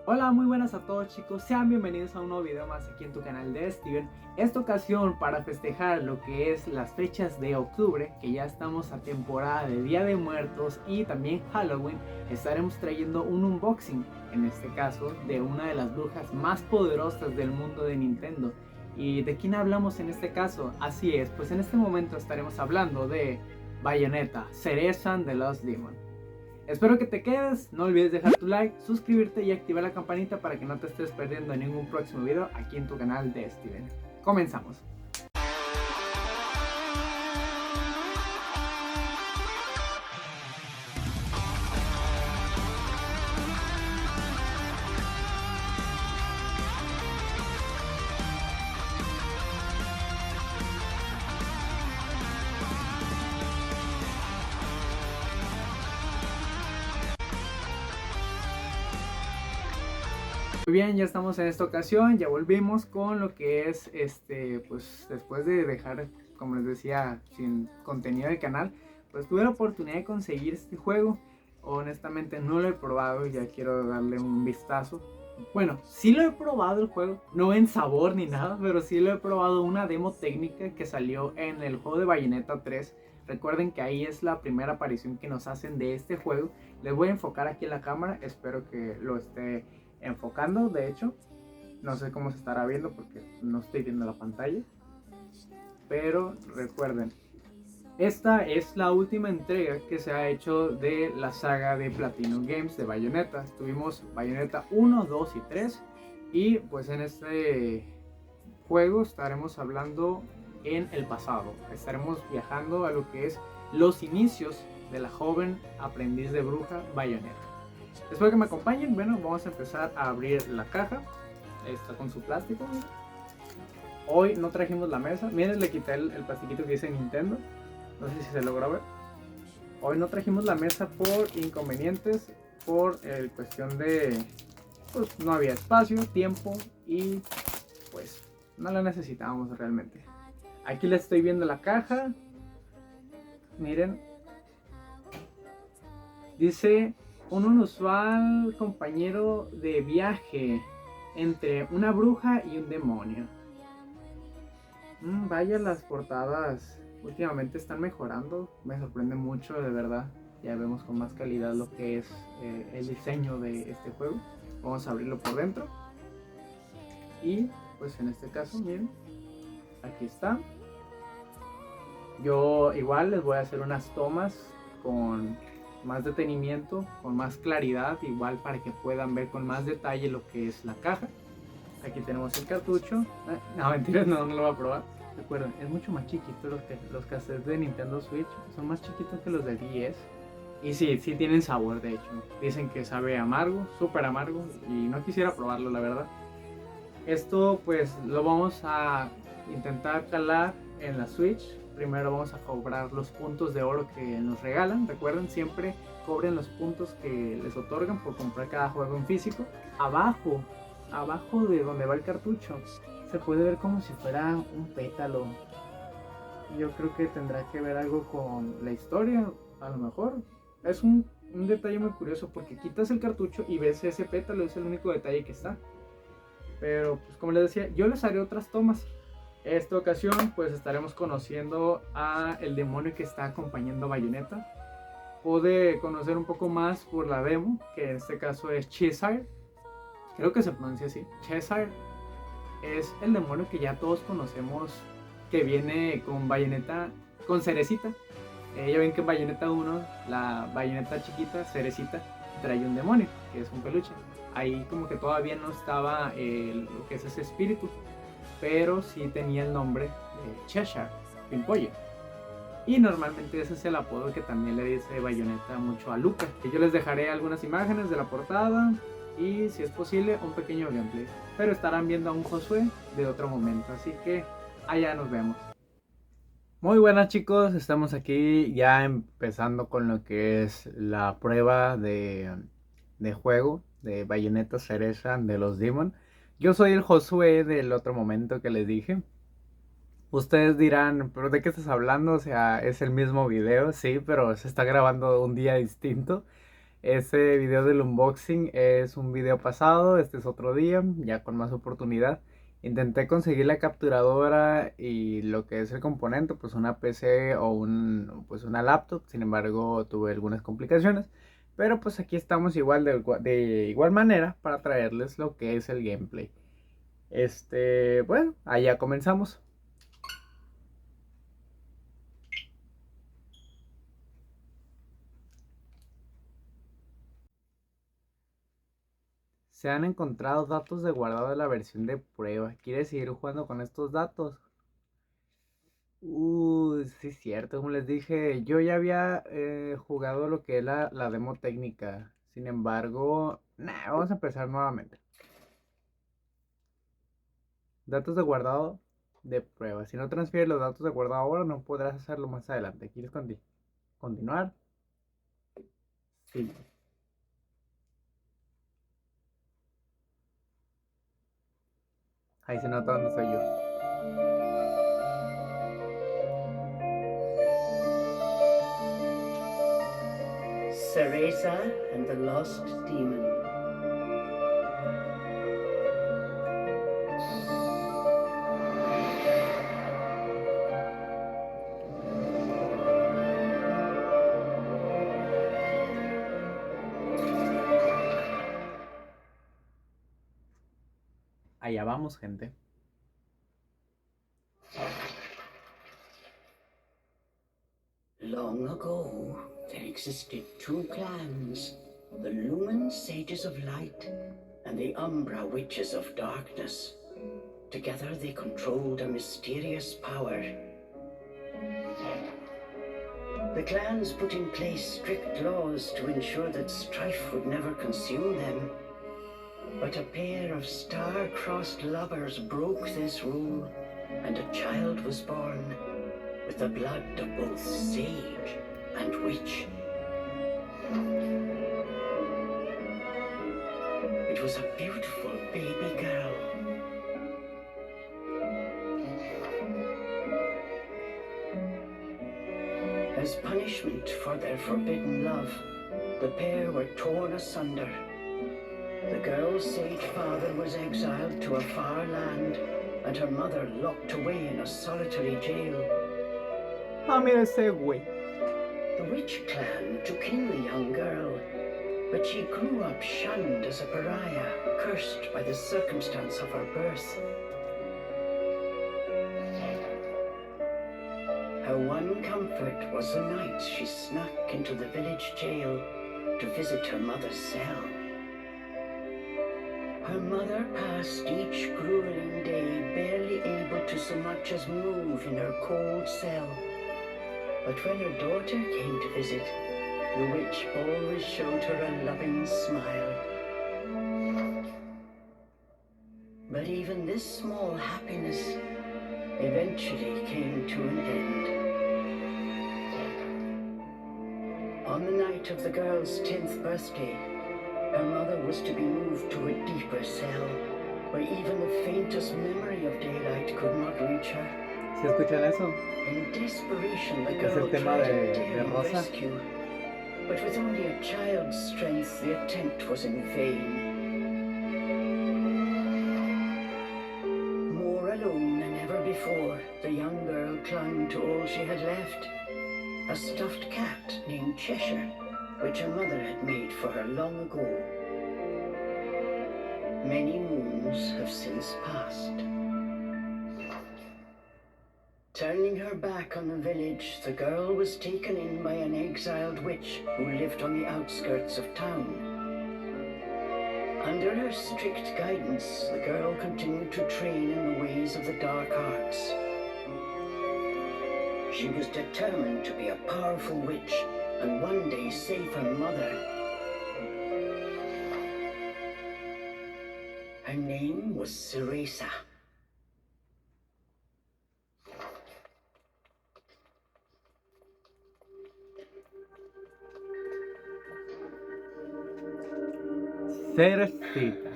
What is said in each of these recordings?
Hola, muy buenas a todos chicos, sean bienvenidos a un nuevo video más aquí en tu canal de Steven. Esta ocasión para festejar lo que es las fechas de octubre, que ya estamos a temporada de Día de Muertos y también Halloween, estaremos trayendo un unboxing, en este caso, de una de las brujas más poderosas del mundo de Nintendo. ¿Y de quién hablamos en este caso? Así es, pues en este momento estaremos hablando de Bayonetta, Cereza de Lost Demon. Espero que te quedes, no olvides dejar tu like, suscribirte y activar la campanita para que no te estés perdiendo ningún próximo video aquí en tu canal de Steven. Comenzamos. Muy bien, ya estamos en esta ocasión, ya volvimos con lo que es pues después de dejar, como les decía, sin contenido del canal, pues tuve la oportunidad de conseguir este juego. Honestamente no lo he probado, ya quiero darle un vistazo. Bueno, sí lo he probado el juego, no en sabor ni nada, pero sí lo he probado una demo técnica que salió en el juego de Bayonetta 3. Recuerden que ahí es la primera aparición que nos hacen de este juego. Les voy a enfocar aquí en la cámara, espero que lo esté enfocando, de hecho. No sé cómo se estará viendo porque no estoy viendo la pantalla. Pero recuerden, esta es la última entrega que se ha hecho de la saga de Platinum Games de Bayonetta. Tuvimos Bayonetta 1, 2 y 3. Y pues en este juego estaremos hablando en el pasado. Estaremos viajando a lo que es los inicios de la joven aprendiz de bruja Bayonetta. Espero que me acompañen. Bueno, vamos a empezar a abrir la caja. Está con su plástico. Hoy no trajimos la mesa. Miren, le quité el plastiquito que dice Nintendo. No sé si se logra ver. Hoy no trajimos la mesa por inconvenientes, por cuestión de, pues no había espacio, tiempo y pues no la necesitábamos realmente. Aquí les estoy viendo la caja. Miren. Dice un inusual compañero de viaje entre una bruja y un demonio. Vaya, las portadas últimamente están mejorando. Me sorprende mucho, de verdad. Ya vemos con más calidad lo que es el diseño de este juego. Vamos a abrirlo por dentro. Y pues en este caso, miren, aquí está. Yo igual les voy a hacer unas tomas con más detenimiento, con más claridad, igual para que puedan ver con más detalle lo que es la caja. Aquí tenemos el cartucho. No, mentiras, no lo voy a probar. Recuerden, es mucho más chiquito los cassettes de Nintendo Switch. Son más chiquitos que los de 10. Y sí tienen sabor, de hecho. Dicen que sabe amargo, súper amargo. Y no quisiera probarlo, la verdad. Esto pues lo vamos a intentar calar en la Switch. Primero vamos a cobrar los puntos de oro que nos regalan. Recuerden, siempre cobren los puntos que les otorgan por comprar cada juego en físico. Abajo de donde va el cartucho, se puede ver como si fuera un pétalo. Yo creo que tendrá que ver algo con la historia, a lo mejor. Es un detalle muy curioso porque quitas el cartucho y ves ese pétalo, es el único detalle que está. Pero pues como les decía, yo les haré otras tomas. Esta ocasión pues estaremos conociendo a el demonio que está acompañando a Bayonetta. Pude conocer un poco más por la demo, que en este caso es Cheshire. Creo que se pronuncia así, Cheshire. Es el demonio que ya todos conocemos, que viene con Bayonetta, con Cerecita. Ya ven que en Bayonetta 1, la Bayonetta chiquita, Cerecita, trae un demonio, que es un peluche. Ahí como que todavía no estaba lo que es ese espíritu, pero sí tenía el nombre de Cheshire, Pimpollo. Y normalmente ese es el apodo que también le dice Bayonetta mucho a Luca. Yo les dejaré algunas imágenes de la portada y, si es posible, un pequeño gameplay. Pero estarán viendo a un Josué de otro momento, así que allá nos vemos. Muy buenas chicos, estamos aquí ya empezando con lo que es la prueba de juego de Bayonetta Cereza de los Demon. Yo soy el Josué del otro momento que les dije. Ustedes dirán, ¿pero de qué estás hablando? O sea, es el mismo video, sí, pero se está grabando un día distinto. Ese video del unboxing es un video pasado, este es otro día, ya con más oportunidad. Intenté conseguir la capturadora y lo que es el componente, pues una PC o pues una laptop, sin embargo tuve algunas complicaciones. Pero pues aquí estamos igual de igual manera para traerles lo que es el gameplay. Bueno, allá comenzamos. Se han encontrado datos de guardado de la versión de prueba. ¿Quieres seguir jugando con estos datos? Sí es cierto, como les dije, yo ya había jugado lo que es la demo técnica. Sin embargo, vamos a empezar nuevamente. Datos de guardado de prueba. Si no transfieres los datos de guardado ahora, no podrás hacerlo más adelante. ¿Quieres continuar? Sí. Ahí se nota dónde soy yo. Cereza and the Lost Demon. Allá vamos, gente. Long ago, there existed two clans, the Lumen Sages of Light and the Umbra Witches of Darkness. Together they controlled a mysterious power. The clans put in place strict laws to ensure that strife would never consume them. But a pair of star-crossed lovers broke this rule, and a child was born with the blood of both sage and witch. It was a beautiful baby girl. As punishment for their forbidden love, the pair were torn asunder. The girl's sage father was exiled to a far land, and her mother locked away in a solitary jail. Mira ese güey. The witch clan took in the young girl, but she grew up shunned as a pariah, cursed by the circumstance of her birth. Her one comfort was the nights she snuck into the village jail to visit her mother's cell. Her mother passed each grueling day barely able to so much as move in her cold cell. But when her daughter came to visit, the witch always showed her a loving smile. But even this small happiness eventually came to an end. On the night of the girl's 10th birthday, her mother was to be moved to a deeper cell, where even the faintest memory of daylight could not reach her. ¿Sí escuchan eso? In desperation, the Es girl el tema tried a de daring Rosa. rescue, but with only a child's strength, the attempt was in vain. More alone than ever before, the young girl clung to all she had left, a stuffed cat named Cheshire, which her mother had made for her long ago. Many moons have since passed. Turning her back on the village, the girl was taken in by an exiled witch who lived on the outskirts of town. Under her strict guidance, the girl continued to train in the ways of the dark arts. She was determined to be a powerful witch and one day save her mother. Her name was Cereza. Cerecita.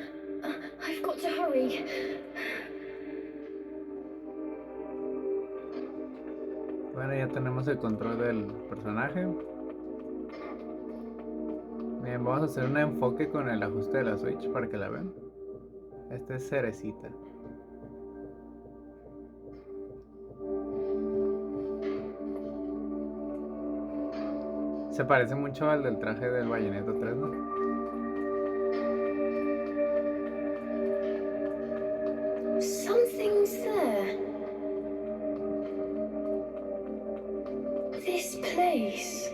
I've got to hurry. Bueno, ya tenemos el control del personaje. Vamos a hacer un enfoque con el ajuste de la Switch para que la vean. Este es Cerecita. Se parece mucho al del traje del Bayonetta 3, ¿no? Something's there. This place.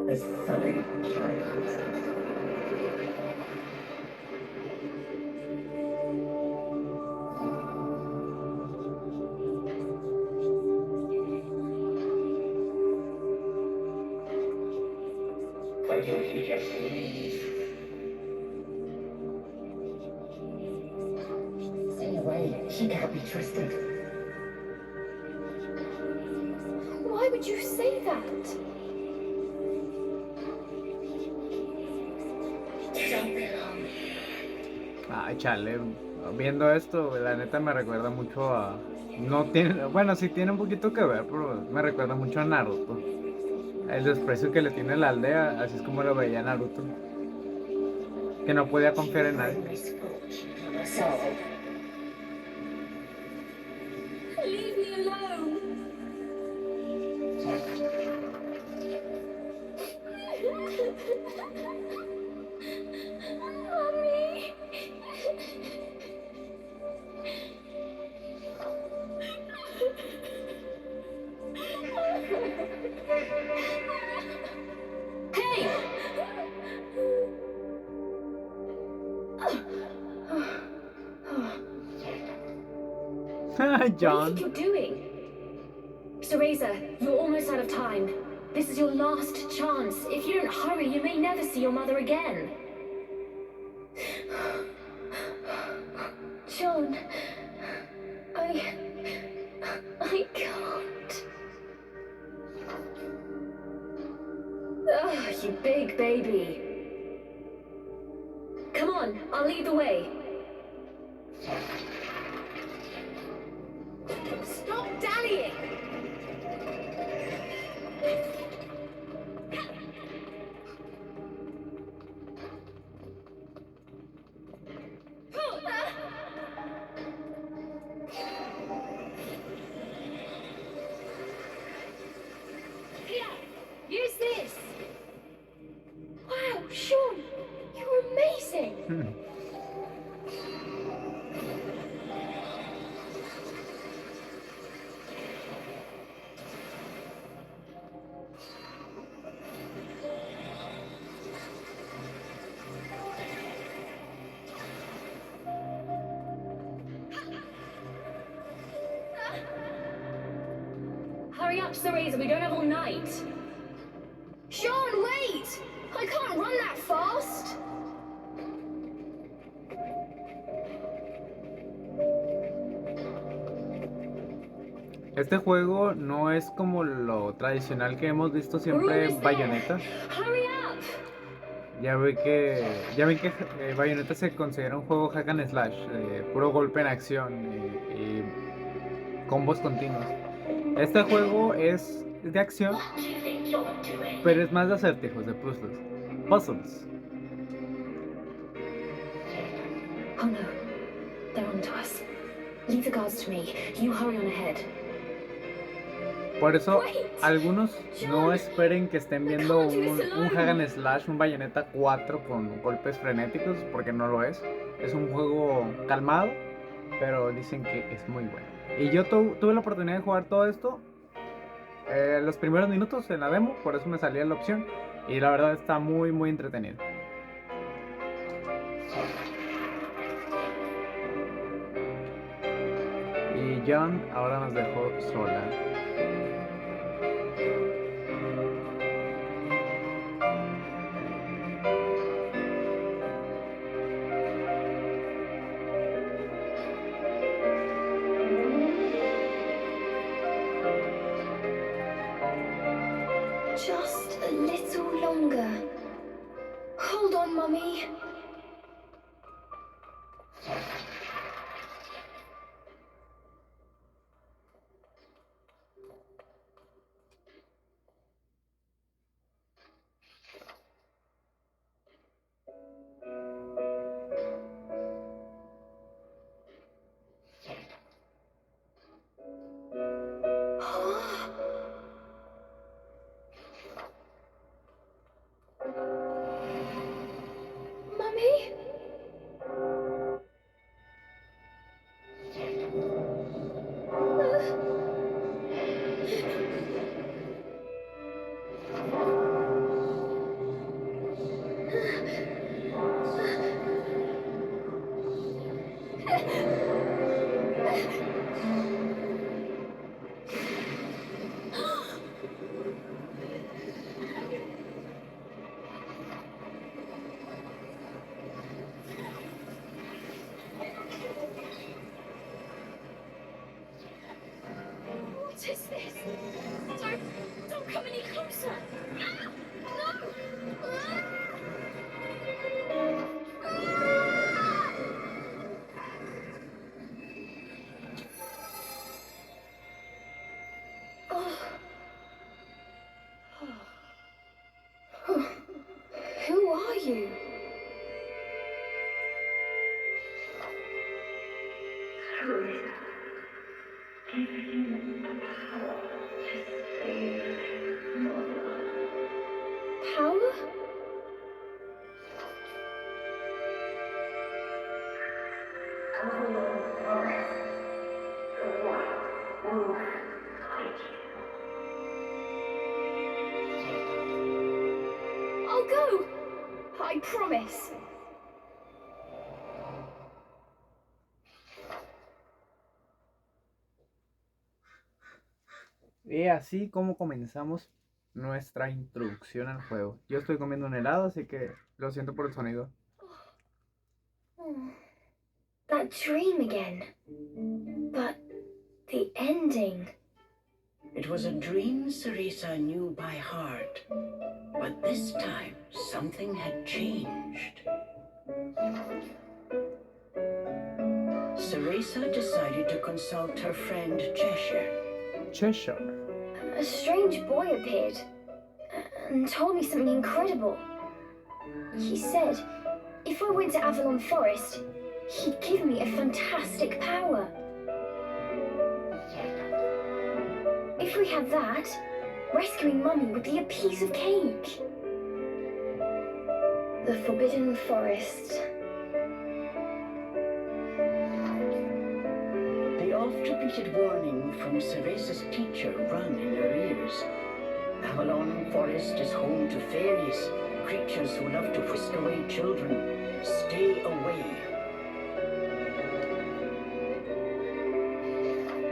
A sullied child. Why don't you just leave? Stay away. She can't be trusted. Why would you say that? You don't belong. Ay, chale. Viendo esto, la neta me recuerda mucho a... No tiene... Bueno, sí tiene un poquito que ver, pero me recuerda mucho a Naruto. El desprecio que le tiene la aldea, así es como lo veía Naruto. Que no podía confiar en nadie. Misfortune us all. Leave me alone. Mommy. Hey! John. What do you think you're doing? Cereza, you're almost out of time. This is your last chance. If you don't hurry, you may never see your mother again. John, I can't. Ugh, you big baby. Come on, I'll lead the way. Stop dallying! Here, use this! Wow, Sean, you're amazing! Hurry up, Cereza, we don't have all night. Sean, wait! I can't run that fast! Este juego no es como lo tradicional que hemos visto siempre en Bayonetta. Hurry up! Ya ven que Bayonetta se considera un juego hack and slash, puro golpe en acción y combos continuos. Este juego es de acción, What do you think you're doing? pero es más de acertijos, de puzzles. Puzzles. Oh no, they're on to us. Leave the guards to me. You hurry on ahead. Por eso, Wait. algunos no John, esperen que estén viendo I can't do un this alone. hack and slash, un Bayonetta 4 con golpes frenéticos, porque no lo es. Es un juego calmado, pero dicen que es muy bueno. Y yo tuve la oportunidad de jugar todo esto los primeros minutos en la demo, por eso me salía la opción. Y la verdad está muy, muy entretenido. Y John ahora nos dejó sola. Just a little longer. Hold on, Mummy. What is this? Don't come any closer. No! Who are you? Power? I'll go. I promise. Y así como comenzamos nuestra introducción al juego. Yo estoy comiendo un helado, así que lo siento por el sonido. That dream again. But the ending. It was a dream Cereza knew by heart. But this time, something had changed. Cereza decided to consult her friend Cheshire. Cheshire. A strange boy appeared and told me something incredible. He said if I went to Avalon Forest, he'd give me a fantastic power. If we had that, rescuing Mummy would be a piece of cake. The Forbidden Forest. The oft-repeated warning from Cereza's teacher rang in her ears. Avalon Forest is home to fairies, creatures who love to whisk away children. Stay away.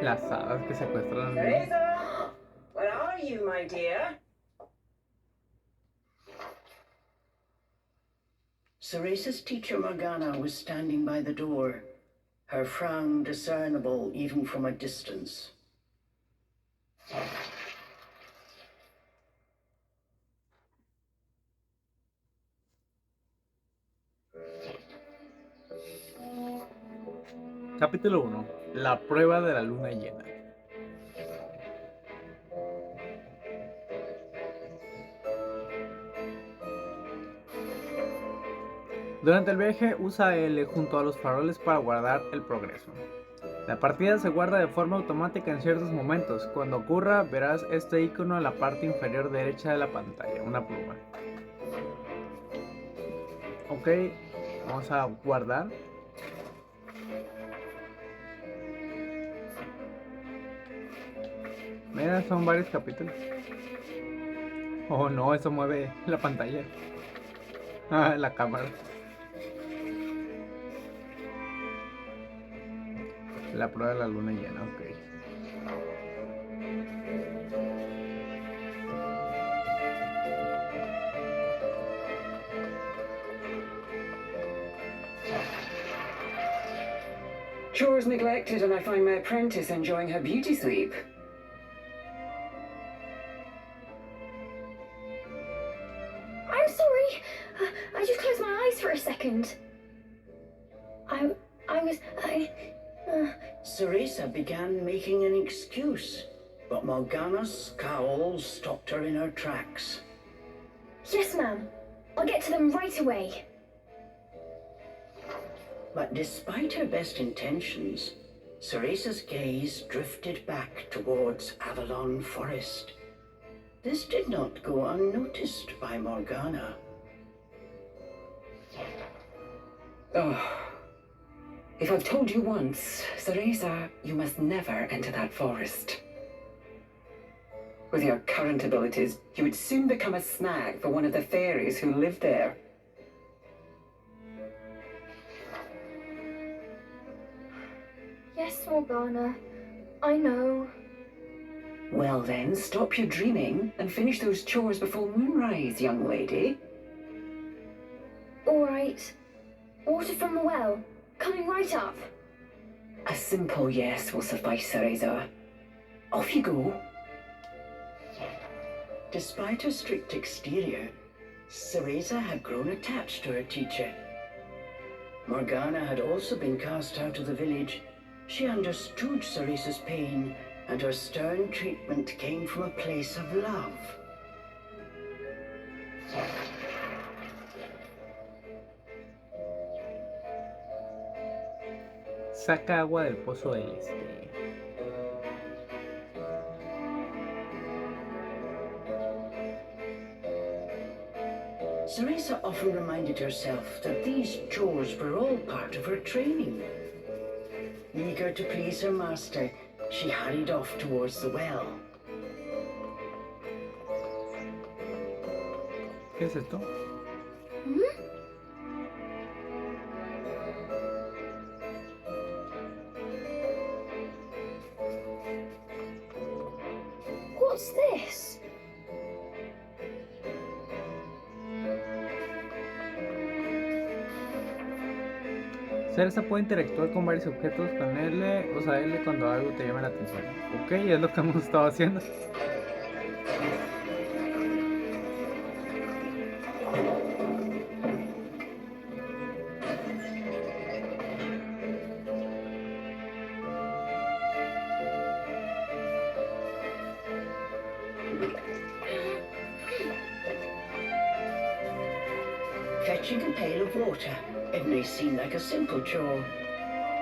Las hadas que secuestran a niños. Cereza! Where are you, my dear? Cereza's teacher Morgana was standing by the door, her frown discernible even from a distance. Capítulo 1. La prueba de la luna llena. Durante el viaje usa L junto a los faroles para guardar el progreso. La partida se guarda de forma automática en ciertos momentos. Cuando ocurra, verás este icono en la parte inferior derecha de la pantalla, una pluma. Ok, vamos a guardar. Mira, son varios capítulos. Oh no, eso mueve la pantalla. Ah, la cámara. La prueba de la luna llena, ok. Chores neglected, and I find my apprentice enjoying her beauty sleep. I'm sorry. I just closed my eyes for a second. Cereza began making an excuse, but Morgana's scowl stopped her in her tracks. Yes, ma'am. I'll get to them right away. But despite her best intentions, Cereza's gaze drifted back towards Avalon Forest. This did not go unnoticed by Morgana. Oh. If I've told you once, Cereza, you must never enter that forest. With your current abilities, you would soon become a snag for one of the fairies who live there. Yes, Morgana. I know. Well then, stop your dreaming and finish those chores before moonrise, young lady. All right. Water from the well. Coming right up. A simple yes will suffice, Cereza. Off you go. Despite her strict exterior, Cereza had grown attached to her teacher. Morgana had also been cast out of the village. She understood Cereza's pain, and her stern treatment came from a place of love. Saca agua del pozo del este. Cereza often reminded herself that these chores were all part of her training. Eager to please her master, she hurried off towards the well. ¿Qué es esto? What's this? Cereza puede interactuar con varios objetos con L, o sea, L cuando algo te llama la atención. Ok, es lo que hemos estado haciendo. Fetching a pail of water. It may seem like a simple chore,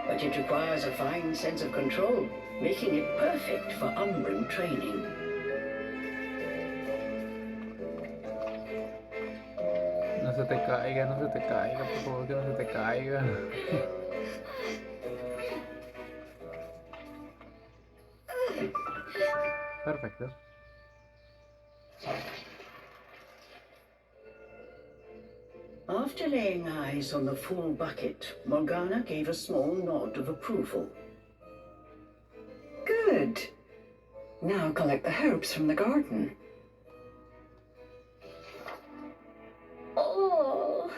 but it requires a fine sense of control, making it perfect for Umbran training. No se te caiga, no se te caiga, por favor que no se te caiga. Perfecto. After laying eyes on the full bucket, Morgana gave a small nod of approval. Good. Now collect the herbs from the garden. Oh.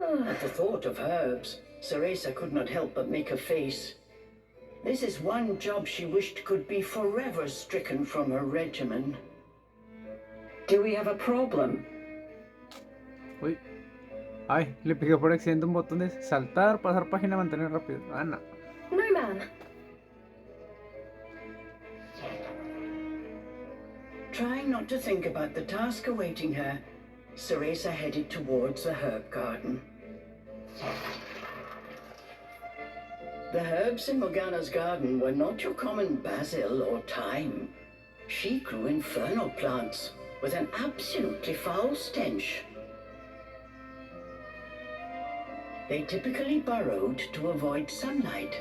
At the thought of herbs, Cereza could not help but make a face. This is one job she wished could be forever stricken from her regimen. Do we have a problem? Uy. Ay, le piqué por accidente un botón de saltar, pasar página, mantener rápido. Ah, no. No, ma'am. Trying not to think about the task awaiting her, Cereza headed towards the herb garden. The herbs in Morgana's garden were not your common basil or thyme. She grew infernal plants with an absolutely foul stench. They typically burrowed to avoid sunlight,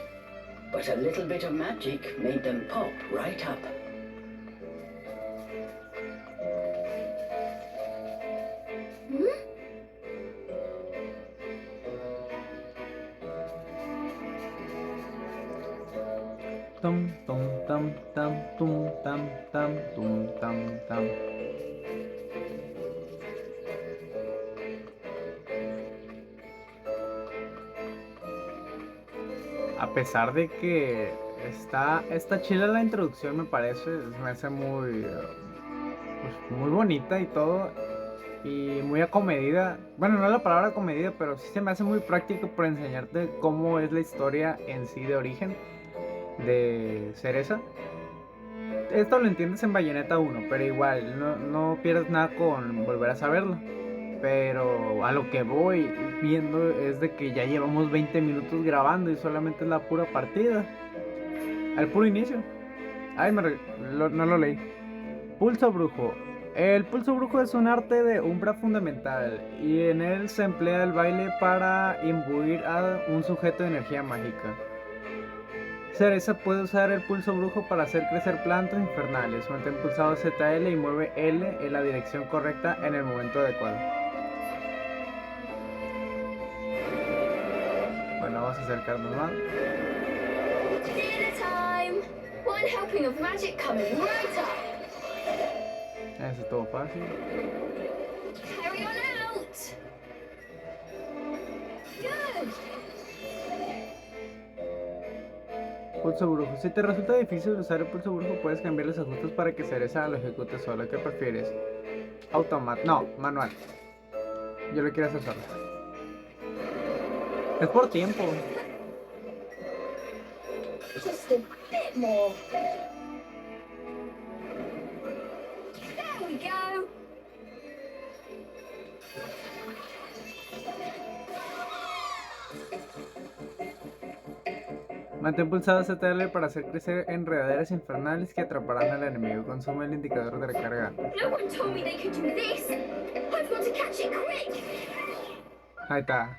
but a little bit of magic made them pop right up. Tum, tum, tam, tam, tum, tam, tam, tum, tam, tam. A pesar de que está chila la introducción, me parece, me hace muy, pues, muy bonita y todo, y muy acomedida. Bueno, no es la palabra acomedida, pero sí se me hace muy práctico para enseñarte cómo es la historia en sí de origen de Cereza. Esto lo entiendes en Bayonetta 1, pero igual, no pierdes nada con volver a saberlo. Pero a lo que voy viendo es de que ya llevamos 20 minutos grabando y solamente es la pura partida. Al puro inicio. Ay, no lo leí. Pulso brujo. El pulso brujo es un arte de Umbra fundamental y en él se emplea el baile para imbuir a un sujeto de energía mágica. Cereza puede usar el pulso brujo para hacer crecer plantas infernales. Mantén pulsado ZL y mueve L en la dirección correcta en el momento adecuado. Bueno, vamos a acercarnos más. Dinner time! One helping of magic coming right up. Eso es todo fácil. Carry on out! Good! Pulso brujo. Si te resulta difícil usar el pulso brujo, puedes cambiar los ajustes para que Cereza lo ejecute solo. ¿Qué prefieres? No, manual. Yo lo quiero hacer solo. Es por tiempo. Just a bit more. There we go! Mantén pulsado ZL para hacer crecer enredaderas infernales que atraparán al enemigo. Consume el indicador de recarga. No one told me they could do this! I've got to catch it quick! Ahí está.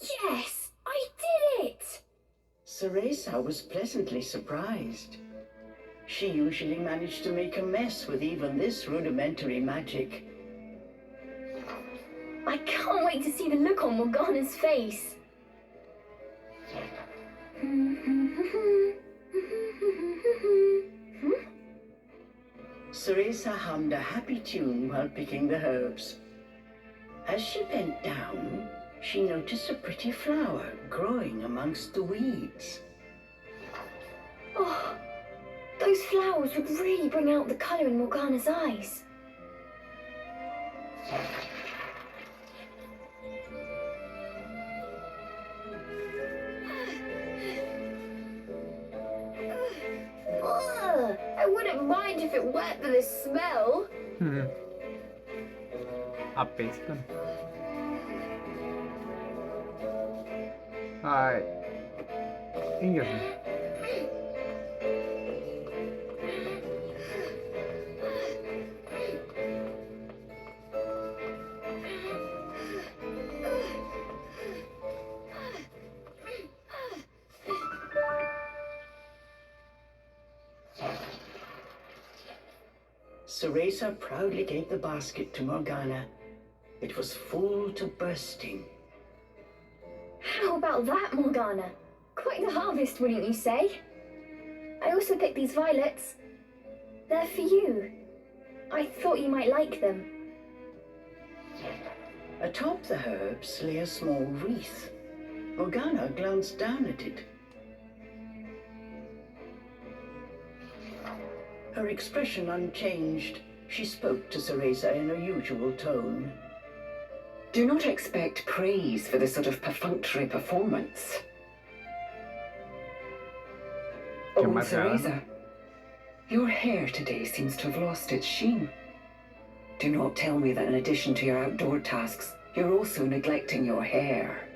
Yes! I did it! Cereza was pleasantly surprised. She usually managed to make a mess with even this rudimentary magic. I can't wait to see the look on Morgana's face. Cereza hummed a happy tune while picking the herbs. As she bent down, she noticed a pretty flower growing amongst the weeds. Oh, those flowers would really bring out the colour in Morgana's eyes. Ugh, I wouldn't mind if it weren't for the smell. Apestan. Ay. Ingerno. Cereza proudly gave the basket to Morgana. It was full to bursting. How about that, Morgana? Quite the harvest, wouldn't you say? I also picked these violets. They're for you. I thought you might like them. Atop the herbs lay a small wreath. Morgana glanced down at it. Her expression unchanged, she spoke to Cereza in her usual tone. Do not expect praise for this sort of perfunctory performance. Qué Oh, amargada. Cereza, your hair today seems to have lost its sheen. Do not tell me that in addition to your outdoor tasks, you're also neglecting your hair.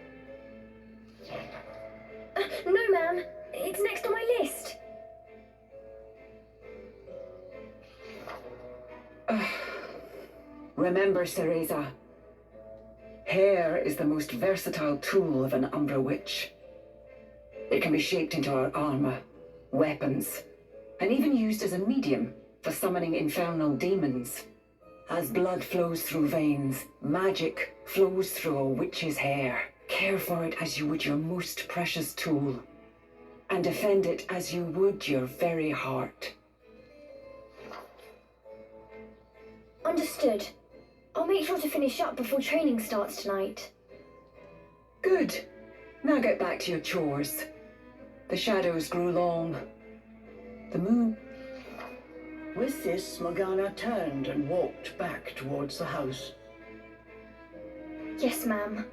No, ma'am. It's next on my list. Remember, Cereza, hair is the most versatile tool of an Umbra witch. It can be shaped into our armor, weapons, and even used as a medium for summoning infernal demons. As blood flows through veins, magic flows through a witch's hair. Care for it as you would your most precious tool, and defend it as you would your very heart. Understood. I'll make sure to finish up before training starts tonight. Good. Now get back to your chores. The shadows grew long. The moon... With this, Morgana turned and walked back towards the house. Yes, ma'am.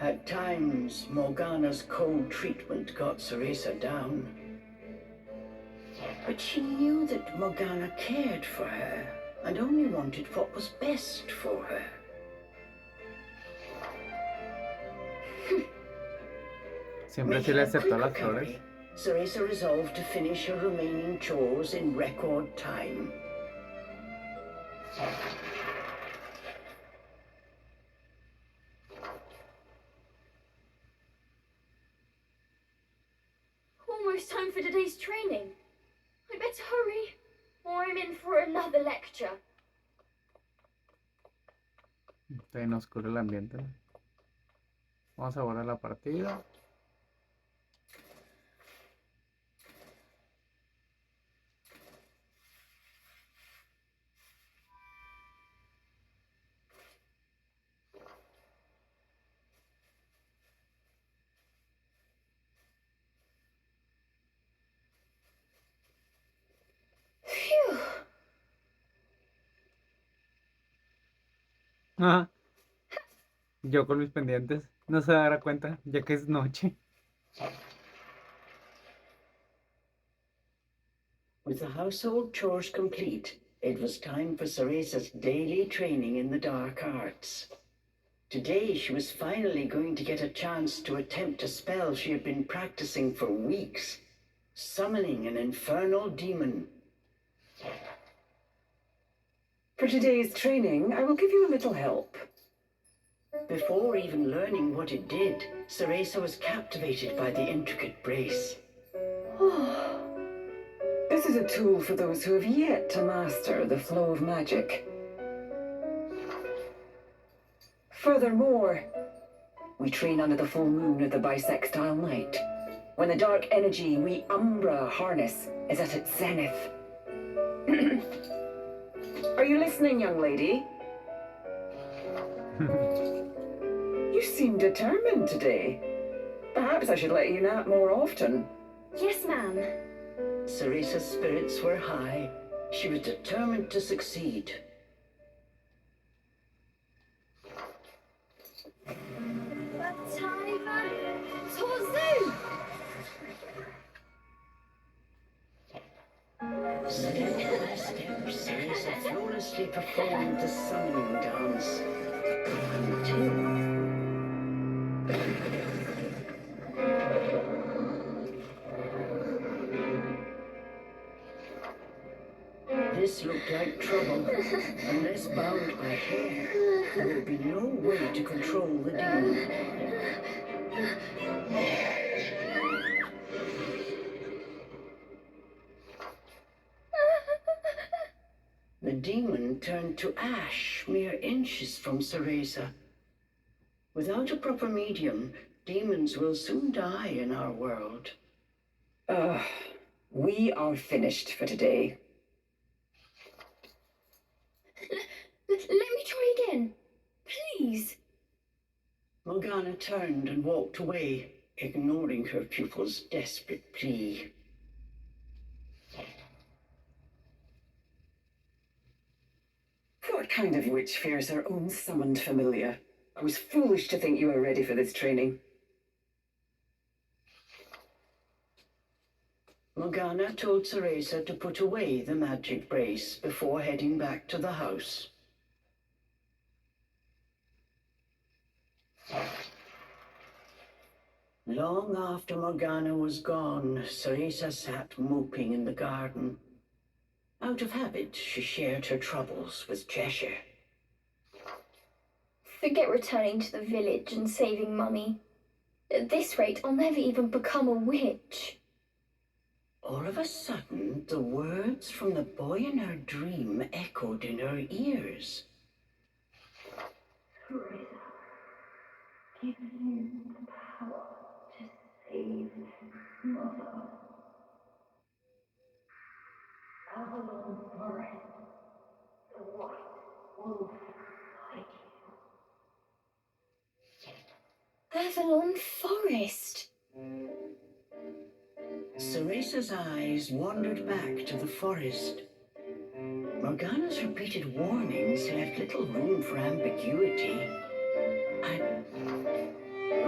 At times, Morgana's cold treatment got Cereza down. But she knew that Morgana cared for her and only wanted what was best for her. Siempre sí le aceptó las flores. Recovery, Cereza resolved to finish her remaining chores in record time. Almost time for today's training. I better hurry, or I'm in for another lecture. Está bien oscuro el ambiente. Vamos a borrar la partida. Ajá. Yo con mis pendientes. No se dará cuenta, ya que es noche. With the household chores complete, it was time for Ceresa's daily training in the dark arts. Today, she was finally going to get a chance to attempt a spell she had been practicing for weeks, summoning an infernal demon. For today's training, I will give you a little help. Before even learning what it did, Ceresa was captivated by the intricate brace. This is a tool for those who have yet to master the flow of magic. Furthermore, we train under the full moon of the bisextile night, when the dark energy we Umbra harness is at its zenith. Are you listening, young lady? You seem determined today. Perhaps I should let you nap more often. Yes, ma'am. Ceresa's spirits were high. She was determined to succeed. Step by step, Ceresa flawlessly performed the summoning dance. Until... This looked like trouble. Unless bound by hair, there would be no way to control the demon. The demon turned to ash mere inches from Ceresa. Without a proper medium, demons will soon die in our world. We are finished for today. Let me try again. Please. Morgana turned and walked away, ignoring her pupil's desperate plea. What kind of witch fears her own summoned familiar? I was foolish to think you were ready for this training. Morgana told Ceresa to put away the magic brace before heading back to the house. Long after Morgana was gone, Ceresa sat moping in the garden. Out of habit, she shared her troubles with Cheshire. Forget returning to the village and saving Mummy. At this rate, I'll never even become a witch. All of a sudden, the words from the boy in her dream echoed in her ears. Ceresa, give you the power to save Mother. Avalon Forest, the white wolf guide you. Avalon Forest? Ceresa's eyes wandered back to the forest. Morgana's repeated warnings left little room for ambiguity.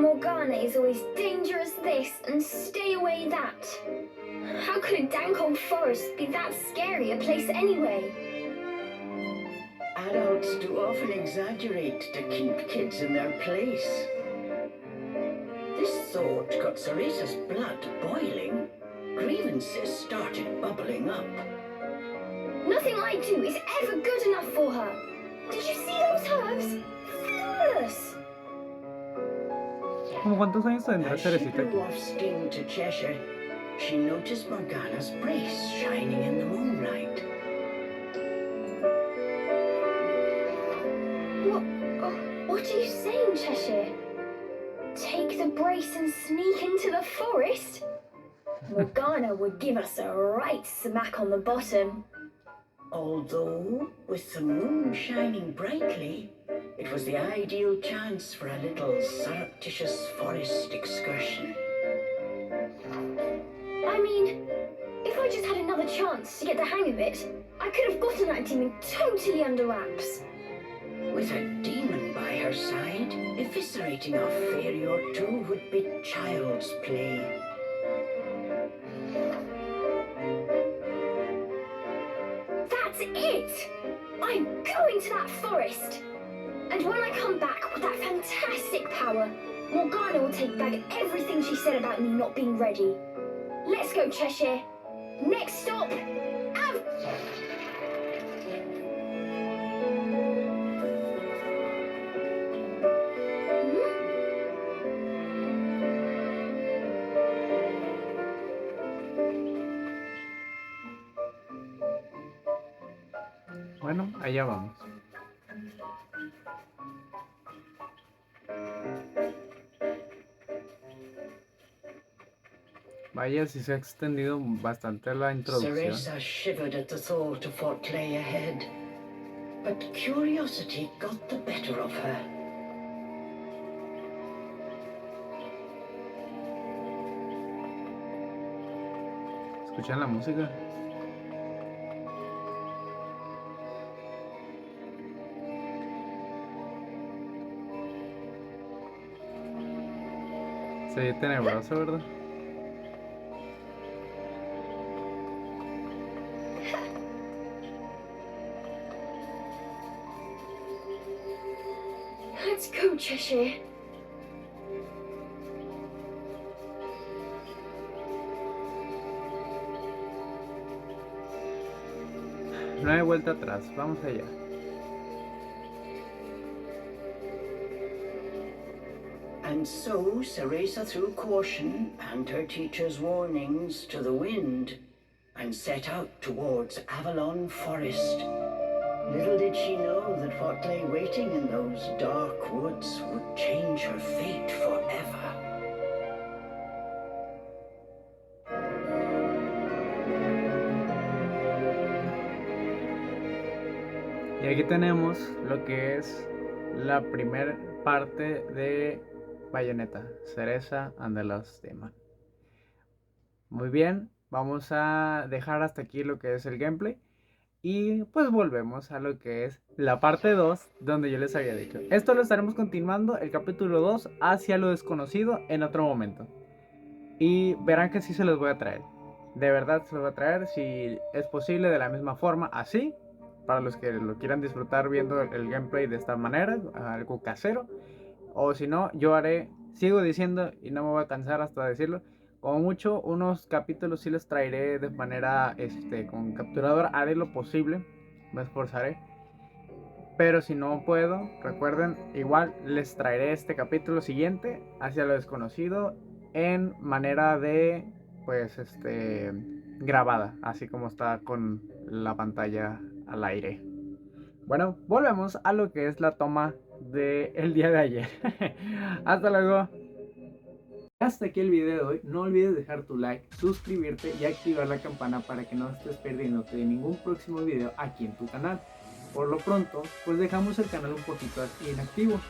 Morgana is always dangerous this and stay away that. How could a dank old forest be that scary a place anyway? Adults do often exaggerate to keep kids in their place. This thought got Ceresa's blood boiling. Grievances started bubbling up. Nothing I do is ever good enough for her. Did you see those herbs? Fabulous! ¿Cómo cuántos años tendrá As she Cerecita flew aquí? off steam to Cheshire, she noticed Morgana's brace shining in the moonlight. What are you saying, Cheshire? Take the brace and sneak into the forest? Morgana would give us a right smack on the bottom. Although, with the moon shining brightly, it was the ideal chance for a little surreptitious forest excursion. I mean, if I just had another chance to get the hang of it, I could have gotten that demon totally under wraps. With a demon by her side, eviscerating a fairy or two would be child's play. That's it! I'm going to that forest! And when I come back with that fantastic power, Morgana will take back everything she said about me not being ready. Let's go, Cheshire. Next stop, Bueno, allá vamos. Vaya, si se ha extendido bastante la introducción. Cereza shivered at the thought of what lay ahead, but curiosity got the better of her. ¿Escuchan la música? Se ve tenebroso, ¿verdad? let's go, Cheshire. No hay vuelta atrás, vamos allá. And so Cereza threw caution and her teacher's warnings to the wind and set out towards Avalon Forest. Little did she know that what lay waiting in those dark woods would change her fate forever. Y aquí tenemos lo que es la primera parte de Bayonetta, Cereza and the Lost Demon. Muy bien, vamos a dejar hasta aquí lo que es el gameplay. Y pues volvemos a lo que es la parte 2, donde yo les había dicho. Esto lo estaremos continuando, el capítulo 2, hacia lo desconocido en otro momento. Y verán que sí se los voy a traer. De verdad se los voy a traer, si es posible, de la misma forma, así. Para los que lo quieran disfrutar viendo el gameplay de esta manera, algo casero. O si no, yo haré, sigo diciendo y no me voy a cansar hasta decirlo, como mucho unos capítulos sí los traeré de manera con capturadora, haré lo posible, me esforzaré. Pero si no puedo, recuerden, igual les traeré este capítulo siguiente, hacia lo desconocido, en manera de, pues, grabada, así como está con la pantalla al aire. Bueno, volvemos a lo que es la toma del día de ayer. Hasta luego. Hasta aquí el video de hoy. No olvides dejar tu like, suscribirte y activar la campana para que no estés perdiéndote de ningún próximo video aquí en tu canal. Por lo pronto, pues dejamos el canal un poquito inactivo.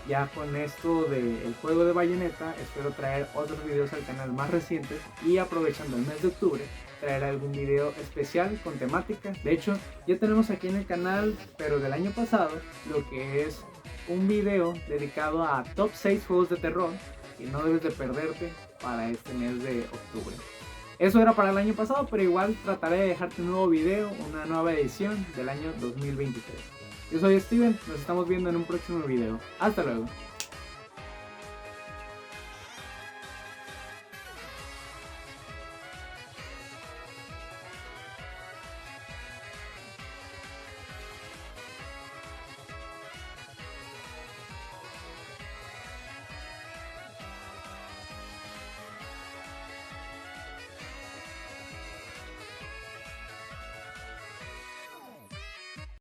Ya con esto del juego de Bayonetta, espero traer otros videos al canal más recientes y aprovechando el mes de octubre, traer algún video especial con temática. De hecho, ya tenemos aquí en el canal, pero del año pasado, lo que es un video dedicado a top 6 juegos de terror que no debes de perderte para este mes de octubre. Eso era para el año pasado, pero igual trataré de dejarte un nuevo video, una nueva edición del año 2023. Yo soy Steven, nos estamos viendo en un próximo video. Hasta luego.